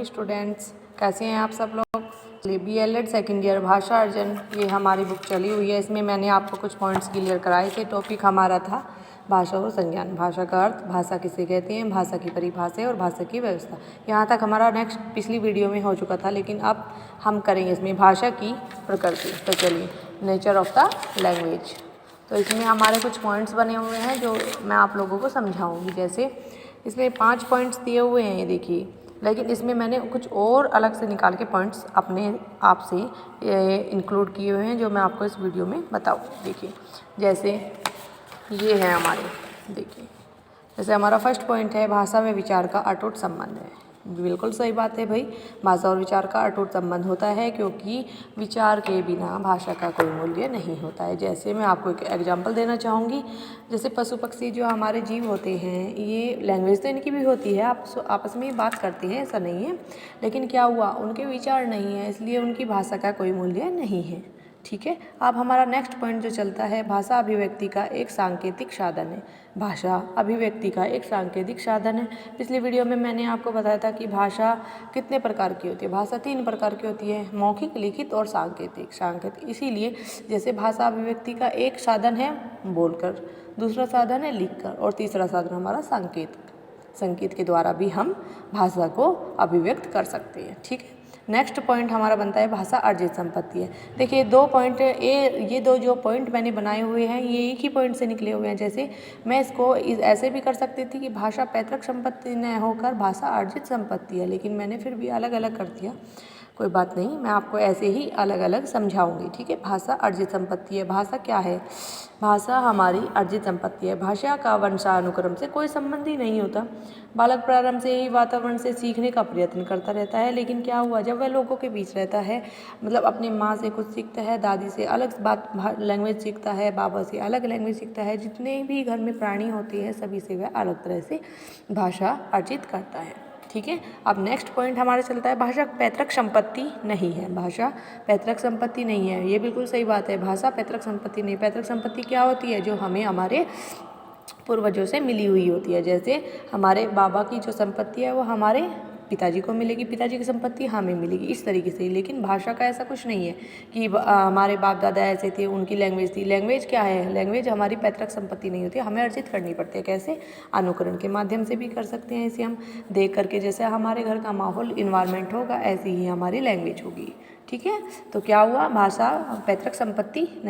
Students, कैसे हैं आप सब लोग। BEd सेकेंड ईयर भाषा अर्जन, ये हमारी बुक चली हुई है। इसमें मैंने आपको कुछ पॉइंट्स क्लियर कराए थे। टॉपिक हमारा था भाषा और संज्ञान, भाषा का अर्थ, भाषा किसे कहते हैं, भाषा की परिभाषा और भाषा की व्यवस्था। यहाँ तक हमारा नेक्स्ट पिछली वीडियो में हो चुका था, लेकिन अब हम करेंगे इसमें भाषा की प्रकृति। तो चलिए, नेचर ऑफ द लैंग्वेज। तो इसमें हमारे कुछ पॉइंट्स बने हुए हैं जो मैं आप लोगों को समझाऊंगी। जैसे इसमें 5 पॉइंट्स दिए हुए हैं, ये देखिए, लेकिन इसमें मैंने कुछ और अलग से निकाल के पॉइंट्स अपने आप से इंक्लूड किए हुए हैं, जो मैं आपको इस वीडियो में बताऊँ। देखिए, जैसे ये है हमारे, देखिए, जैसे हमारा फर्स्ट पॉइंट है भाषा में विचार का अटूट संबंध है। बिल्कुल सही बात है भाई, भाषा और विचार का अटूट संबंध होता है, क्योंकि विचार के बिना भाषा का कोई मूल्य नहीं होता है। जैसे मैं आपको एक एग्जांपल देना चाहूँगी, जैसे पशु पक्षी जो हमारे जीव होते हैं, ये लैंग्वेज तो इनकी भी होती है, आप आपस में बात करते हैं, ऐसा नहीं है, लेकिन क्या हुआ, उनके विचार नहीं है, इसलिए उनकी भाषा का कोई मूल्य नहीं है। ठीक है। अब हमारा नेक्स्ट पॉइंट जो चलता है, भाषा अभिव्यक्ति का एक सांकेतिक साधन है। भाषा अभिव्यक्ति का एक सांकेतिक साधन है। पिछली वीडियो में मैंने आपको बताया था कि भाषा कितने प्रकार की होती है। भाषा 3 प्रकार की होती है, मौखिक, लिखित और सांकेतिक। सांकेतिक इसीलिए, जैसे भाषा अभिव्यक्ति का एक साधन है बोलकर, दूसरा साधन है लिखकर, और तीसरा साधन हमारा सांकेत। संकेत के द्वारा भी हम भाषा को अभिव्यक्त कर सकते हैं। ठीक है। नेक्स्ट पॉइंट हमारा बनता है भाषा अर्जित संपत्ति है। देखिए, 2 पॉइंट, ये 2 जो पॉइंट मैंने बनाए हुए हैं, ये एक ही पॉइंट से निकले हुए हैं। जैसे मैं इसको ऐसे भी कर सकती थी कि भाषा पैतृक संपत्ति न होकर भाषा अर्जित संपत्ति है, लेकिन मैंने फिर भी अलग अलग कर दिया। कोई बात नहीं, मैं आपको ऐसे ही अलग अलग समझाऊंगी। ठीक है। भाषा अर्जित संपत्ति है। भाषा क्या है? भाषा हमारी अर्जित संपत्ति है। भाषा का वंशानुक्रम से कोई संबंध ही नहीं होता। बालक प्रारंभ से ही वातावरण से सीखने का प्रयत्न करता रहता है, लेकिन क्या हुआ, जब वह लोगों के बीच रहता है, मतलब अपने माँ से कुछ सीखता है, दादी से अलग बात लैंग्वेज सीखता है, बाबा से अलग लैंग्वेज सीखता है, जितने भी घर में प्राणी होते हैं सभी से वह अलग तरह से भाषा अर्जित करता है। ठीक है। अब नेक्स्ट पॉइंट हमारा चलता है भाषा पैतृक संपत्ति नहीं है। भाषा पैतृक संपत्ति नहीं है, ये बिल्कुल सही बात है। भाषा पैतृक संपत्ति नहीं। पैतृक संपत्ति क्या होती है? जो हमें हमारे पूर्वजों से मिली हुई होती है। जैसे हमारे बाबा की जो संपत्ति है वो हमारे पिताजी को मिलेगी, पिताजी की संपत्ति हमें मिलेगी, इस तरीके से। लेकिन भाषा का ऐसा कुछ नहीं है कि हमारे बाप दादा ऐसे थे, उनकी लैंग्वेज थी। लैंग्वेज क्या है? लैंग्वेज हमारी पैतृक संपत्ति नहीं होती, हमें अर्जित करनी पड़ती है। कैसे? अनुकरण के माध्यम से भी कर सकते हैं। इसे हम देख करके, जैसे हमारे घर का माहौल, इन्वायरमेंट होगा, ऐसी ही हमारी लैंग्वेज होगी। ठीक है। तो क्या हुआ, भाषा पैतृक संपत्ति नहीं।